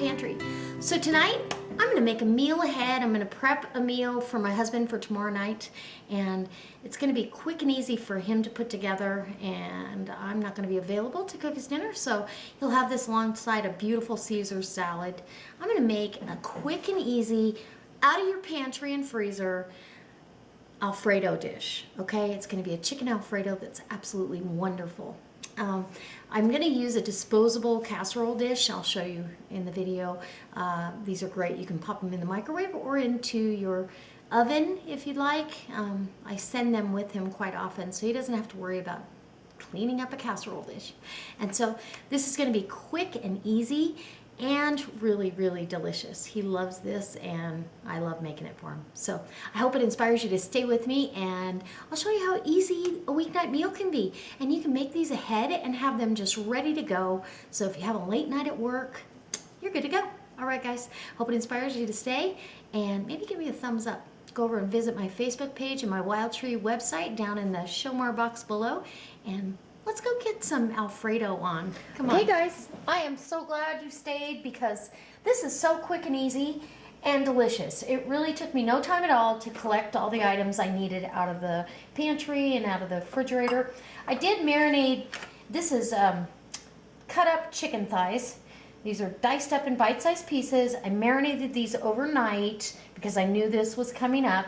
Pantry. So tonight, I'm gonna make a meal ahead. I'm gonna prep a meal for my husband for tomorrow night, and it's gonna be quick and easy for him to put together, and I'm not gonna be available to cook his dinner, so he'll have this alongside a beautiful Caesar salad. I'm gonna make a quick and easy, out of your pantry and freezer, Alfredo dish, okay? It's gonna be a chicken Alfredo that's absolutely wonderful. I'm going to use a disposable casserole dish. I'll show you in the video. These are great. You can pop them in the microwave or into your oven if you'd like. I send them with him quite often so he doesn't have to worry about cleaning up a casserole dish. And so this is going to be quick and easy and really, really delicious. He loves this and I love making it for him. So I hope it inspires you to stay with me, and I'll show you how easy a weeknight meal can be. And you can make these ahead and have them just ready to go. So if you have a late night at work, you're good to go. All right, guys, hope it inspires you to stay, and maybe give me a thumbs up. Go over and visit my Facebook page and my Wild Tree website down in the show more box below, and let's go get some Alfredo on. Come on. Hey guys, I am so glad you stayed because this is so quick and easy and delicious. It really took me no time at all to collect all the items I needed out of the pantry and out of the refrigerator. I did marinate. This is cut up chicken thighs. These are diced up in bite-sized pieces. I marinated these overnight because I knew this was coming up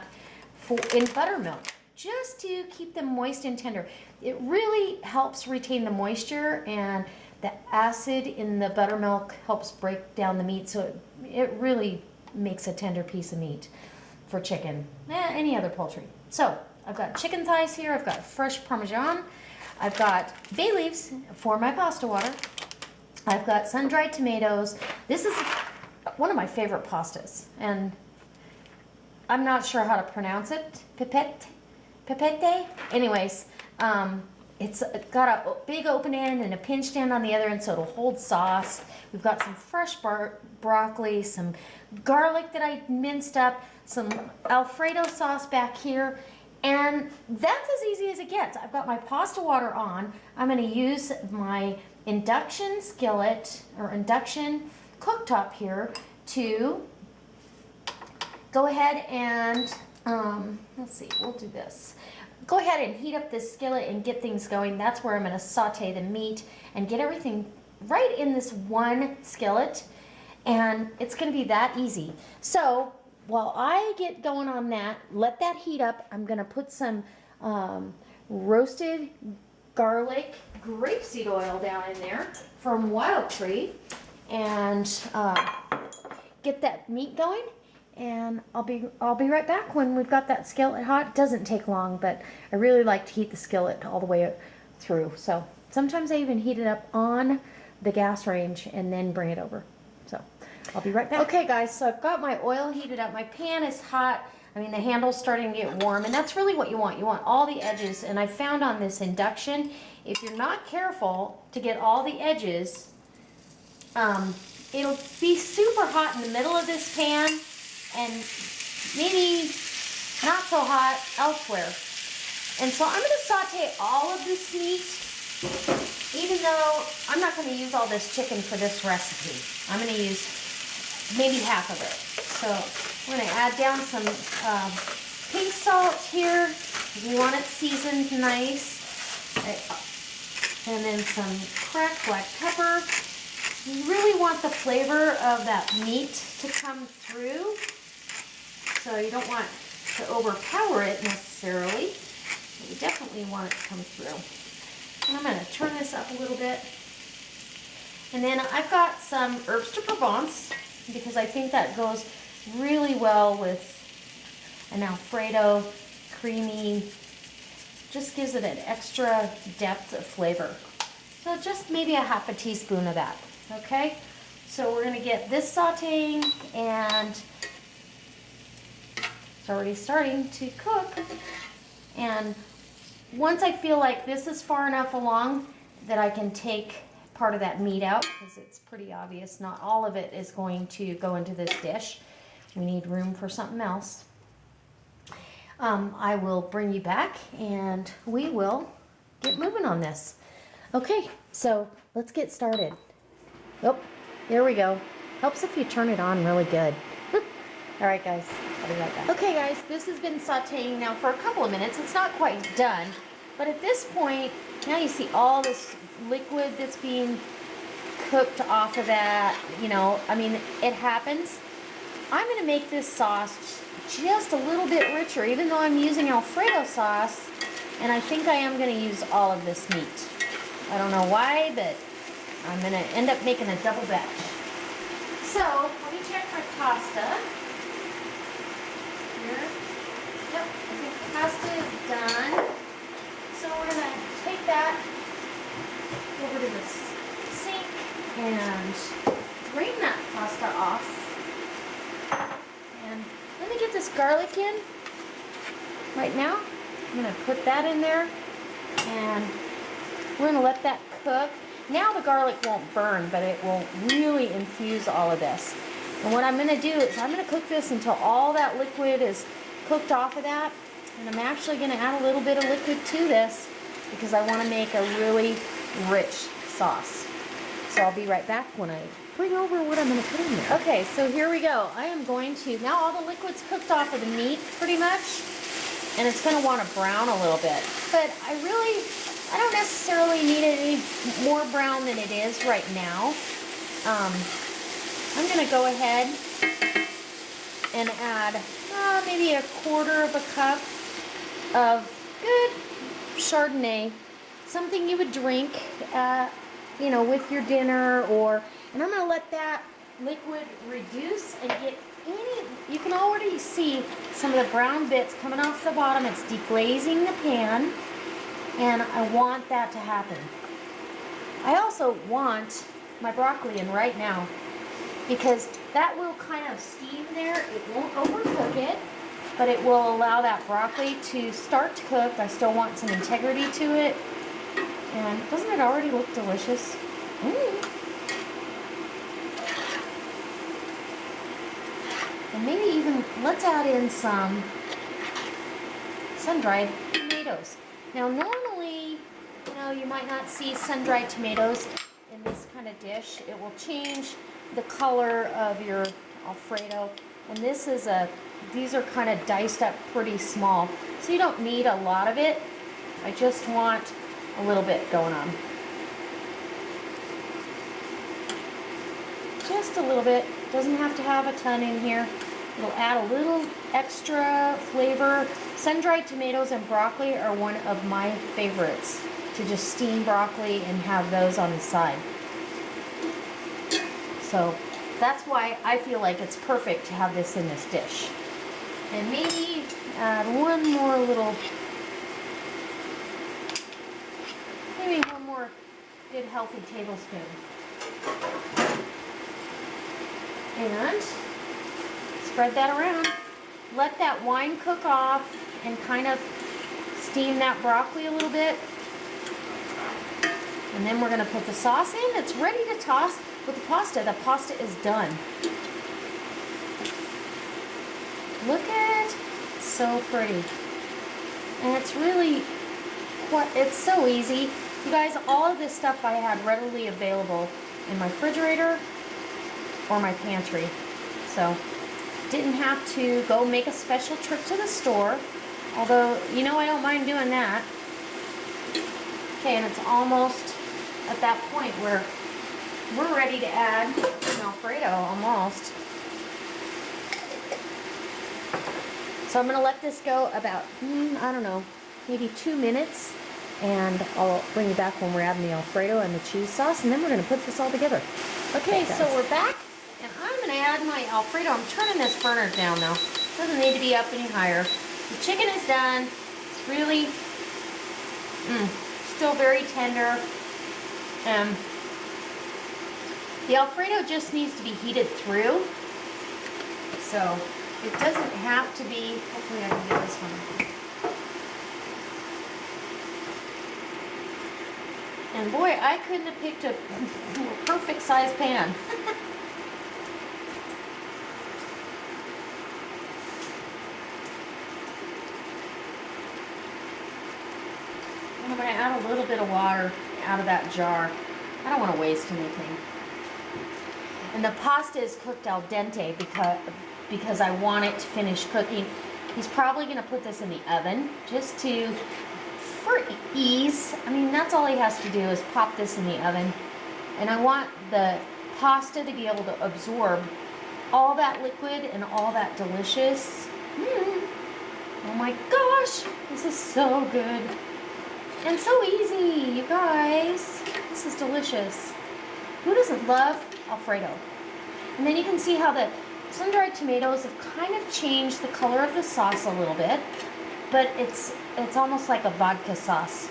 in buttermilk, just to keep them moist and tender. It really helps retain the moisture, and the acid in the buttermilk helps break down the meat, so it really makes a tender piece of meat for chicken, any other poultry. So I've got chicken thighs here, I've got fresh Parmesan, I've got bay leaves for my pasta water, I've got sun-dried tomatoes. This is one of my favorite pastas, and I'm not sure how to pronounce it. Pipette? Anyways, it's got a big open end and a pinched end on the other end, so it'll hold sauce. We've got some fresh broccoli, some garlic that I minced up, some Alfredo sauce back here, and that's as easy as it gets. I've got my pasta water on. I'm going to use my induction skillet or induction cooktop here to go ahead and let's see, we'll do this. Go ahead and heat up this skillet and get things going. That's where I'm going to saute the meat and get everything right in this one skillet, and it's going to be that easy. So while I get going on that, let that heat up. I'm going to put some roasted garlic grapeseed oil down in there from Wild Tree, and get that meat going. And I'll be right back when we've got that skillet hot. It doesn't take long, but I really like to heat the skillet all the way through. So sometimes I even heat it up on the gas range and then bring it over. So I'll be right back. Okay guys, so I've got my oil heated up. My pan is hot. I mean, the handle's starting to get warm, and that's really what you want. You want all the edges, and I found on this induction, if you're not careful to get all the edges, it'll be super hot in the middle of this pan, and maybe not so hot elsewhere. And so I'm going to saute all of this meat, even though I'm not going to use all this chicken for this recipe. I'm going to use maybe half of it. So we're going to add down some pink salt here. You want it seasoned nice. And then some cracked black pepper. You really want the flavor of that meat to come through. So you don't want to overpower it necessarily, but you definitely want it to come through. And I'm going to turn this up a little bit. And then I've got some herbs de Provence, because I think that goes really well with an Alfredo, creamy, just gives it an extra depth of flavor. So just maybe a half a teaspoon of that, okay? So we're going to get this sauteing, and it's already starting to cook. And once I feel like this is far enough along that I can take part of that meat out, because it's pretty obvious not all of it is going to go into this dish. We need room for something else. I will bring you back and we will get moving on this. Okay, so let's get started. Oh, there we go. Helps if you turn it on really good. All right, guys, I'll be right back. Okay, guys, this has been sauteing now for a couple of minutes. It's not quite done, but at this point, now you see all this liquid that's being cooked off of that. You know, I mean, it happens. I'm gonna make this sauce just a little bit richer, even though I'm using Alfredo sauce, and I think I am gonna use all of this meat. I don't know why, but I'm gonna end up making a double batch. So, let me check my pasta. Here. Yep, I think the pasta is done. So we're gonna take that over to the sink and drain that pasta off. And let me get this garlic in right now. I'm gonna put that in there and we're gonna let that cook. Now the garlic won't burn, but it will really infuse all of this. And what I'm gonna do is I'm gonna cook this until all that liquid is cooked off of that. And I'm actually gonna add a little bit of liquid to this because I wanna make a really rich sauce. So I'll be right back when I bring over what I'm gonna put in there. Okay, so here we go. I am going to, now all the liquid's cooked off of the meat pretty much, and it's gonna wanna brown a little bit. But I don't necessarily need it any more brown than it is right now. I'm gonna go ahead and add maybe a quarter of a cup of good Chardonnay, something you would drink, you know, with your dinner, and I'm gonna let that liquid reduce and get you can already see some of the brown bits coming off the bottom. It's deglazing the pan. And I want that to happen. I also want my broccoli in right now because that will kind of steam there. It won't overcook it, but it will allow that broccoli to start to cook. I still want some integrity to it. And doesn't it already look delicious? And maybe even, let's add in some sun-dried tomatoes. Now normally, you know, you might not see sun-dried tomatoes in this kind of dish. It will change the color of your Alfredo. And these are kind of diced up pretty small. So you don't need a lot of it. I just want a little bit going on. Just a little bit. Doesn't have to have a ton in here. It'll add a little extra flavor. Sun-dried tomatoes and broccoli are one of my favorites, to just steam broccoli and have those on the side. So that's why I feel like it's perfect to have this in this dish. And maybe add one more good healthy tablespoon. And spread that around. Let that wine cook off and kind of steam that broccoli a little bit. And then we're going to put the sauce in. It's ready to toss with the pasta. The pasta is done. Look at it. So pretty. And it's really, it's so easy. You guys, all of this stuff I had readily available in my refrigerator or my pantry. So didn't have to go make a special trip to the store, although, you know, I don't mind doing that. Okay, and it's almost at that point where we're ready to add an Alfredo, almost. So I'm going to let this go about, I don't know, maybe 2 minutes, and I'll bring you back when we're adding the Alfredo and the cheese sauce, and then we're going to put this all together. Okay, so we're back. And I'm going to add my Alfredo. I'm turning this burner down now. Doesn't need to be up any higher. The chicken is done. It's really, still very tender. The Alfredo just needs to be heated through. So it doesn't have to be, hopefully I can get this one. And boy, I couldn't have picked a perfect size pan. I'm going to add a little bit of water out of that jar. I don't want to waste anything. And the pasta is cooked al dente because I want it to finish cooking. He's probably going to put this in the oven just for ease. I mean, that's all he has to do is pop this in the oven. And I want the pasta to be able to absorb all that liquid and all that delicious. Oh my gosh, this is so good. And so easy, you guys. This is delicious. Who doesn't love Alfredo? And then you can see how the sun-dried tomatoes have kind of changed the color of the sauce a little bit, but it's almost like a vodka sauce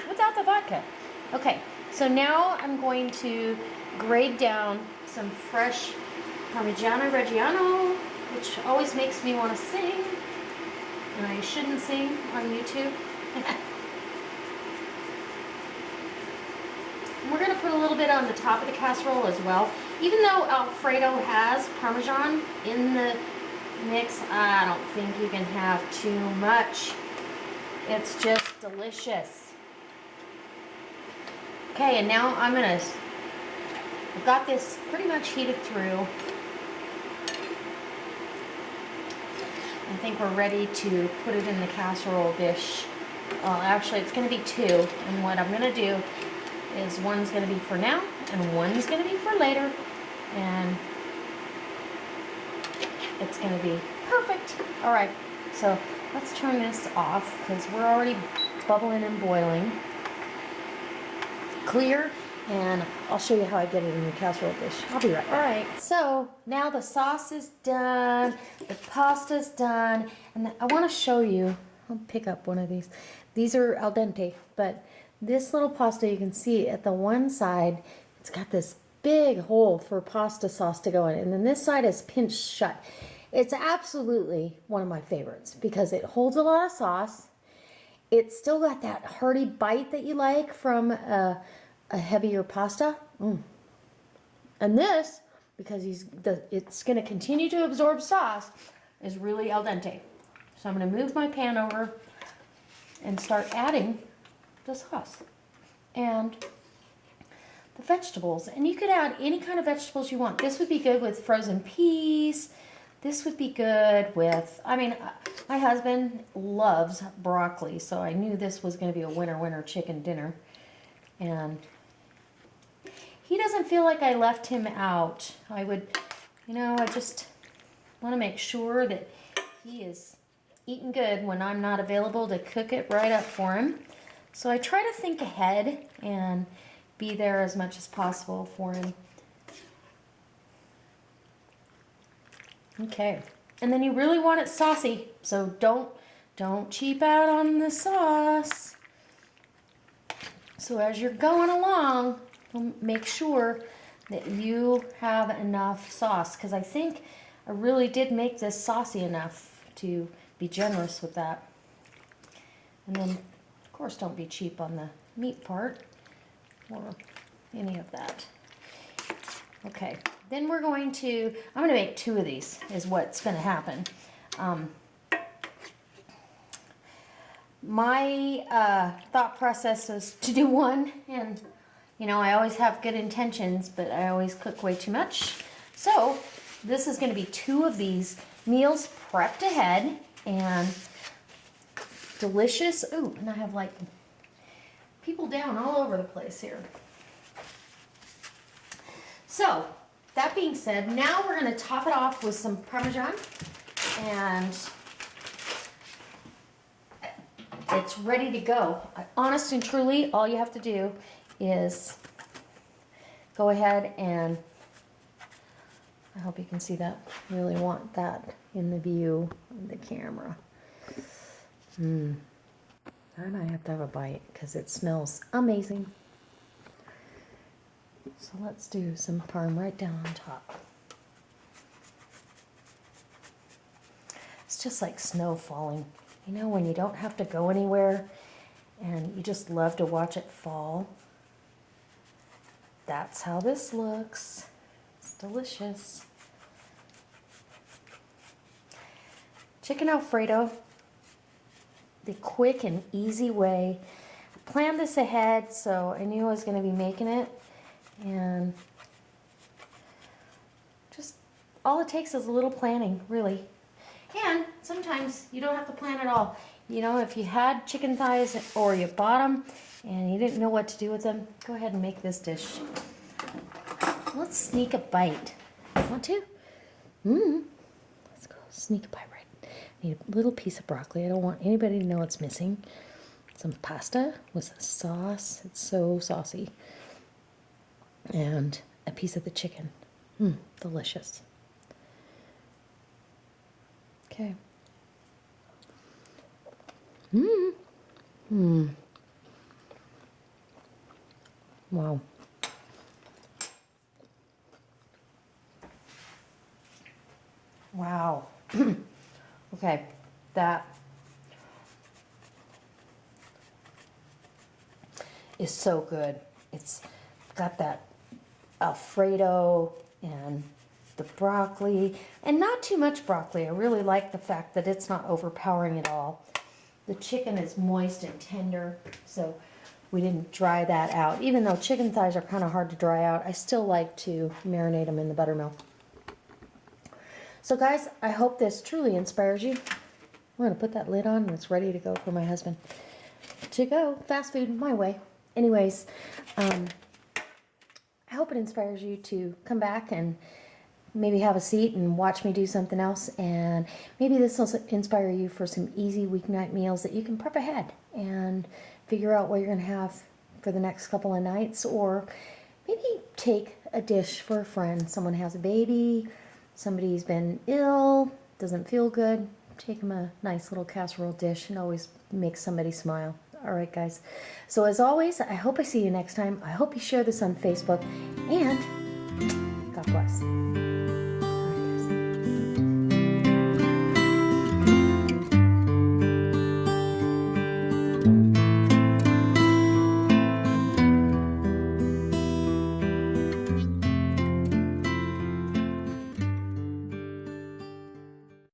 without the vodka. Okay, so now I'm going to grate down some fresh Parmigiano Reggiano, which always makes me want to sing, and I shouldn't sing on YouTube. We're going to put a little bit on the top of the casserole as well. Even though Alfredo has Parmesan in the mix, I don't think you can have too much. It's just delicious. Okay, and now I've got this pretty much heated through. I think we're ready to put it in the casserole dish. Well, actually, it's going to be two, and what I'm going to do is one's going to be for now, and one's going to be for later, and it's going to be perfect. All right, so let's turn this off because we're already bubbling and boiling. Clear, and I'll show you how I get it in the casserole dish. I'll be right back. All right, so now the sauce is done, the pasta's done, and I want to show you. I'll pick up one of these. These are al dente, but this little pasta, you can see at the one side, it's got this big hole for pasta sauce to go in, and then this side is pinched shut. It's absolutely one of my favorites because it holds a lot of sauce. It's still got that hearty bite that you like from a heavier pasta. And this, because it's going to continue to absorb sauce, is really al dente. So I'm going to move my pan over and start adding the sauce and the vegetables. And you could add any kind of vegetables you want. This would be good with frozen peas. This would be good with, I mean, my husband loves broccoli, so I knew this was going to be a winner chicken dinner. And he doesn't feel like I left him out. I would, I just want to make sure that he is eating good when I'm not available to cook it right up for him. So I try to think ahead and be there as much as possible for him. Okay, and then you really want it saucy, so don't cheap out on the sauce. So as you're going along, make sure that you have enough sauce, because I think I really did make this saucy enough to be generous with that. And then, of course, don't be cheap on the meat part or any of that. Okay, then I'm going to make 2 of these is what's going to happen. My thought process was to do one, and I always have good intentions, but I always cook way too much. So this is going to be 2 of these meals prepped ahead and delicious. Ooh, and I have like people down all over the place here. So that being said, now we're going to top it off with some Parmesan, and it's ready to go. Honest and truly, all you have to do is go ahead and, I hope you can see that. I really want that in the view of the camera. And I have to have a bite because it smells amazing. So let's do some parm right down on top. It's just like snow falling. When you don't have to go anywhere and you just love to watch it fall. That's how this looks. It's delicious. Chicken Alfredo, the quick and easy way. I planned this ahead, so I knew I was going to be making it. And all it takes is a little planning, really. And sometimes you don't have to plan at all. You know, if you had chicken thighs or you bought them and you didn't know what to do with them, go ahead and make this dish. Let's sneak a bite. Want to? Let's go sneak a bite right. Need a little piece of broccoli. I don't want anybody to know it's missing. Some pasta with a sauce. It's so saucy. And a piece of the chicken. Delicious. Okay. Wow. Wow. Okay, that is so good. It's got that Alfredo and the broccoli, and not too much broccoli. I really like the fact that it's not overpowering at all. The chicken is moist and tender, so we didn't dry that out. Even though chicken thighs are kind of hard to dry out, I still like to marinate them in the buttermilk. So guys, I hope this truly inspires you. I'm going to put that lid on and it's ready to go for my husband. To go, fast food, my way. Anyways, I hope it inspires you to come back and maybe have a seat and watch me do something else. And maybe this will inspire you for some easy weeknight meals that you can prep ahead and figure out what you're going to have for the next couple of nights. Or maybe take a dish for a friend. Someone has a baby, somebody's been ill, doesn't feel good. Take them a nice little casserole dish and always make somebody smile. All right, guys. So as always, I hope I see you next time. I hope you share this on Facebook, and God bless.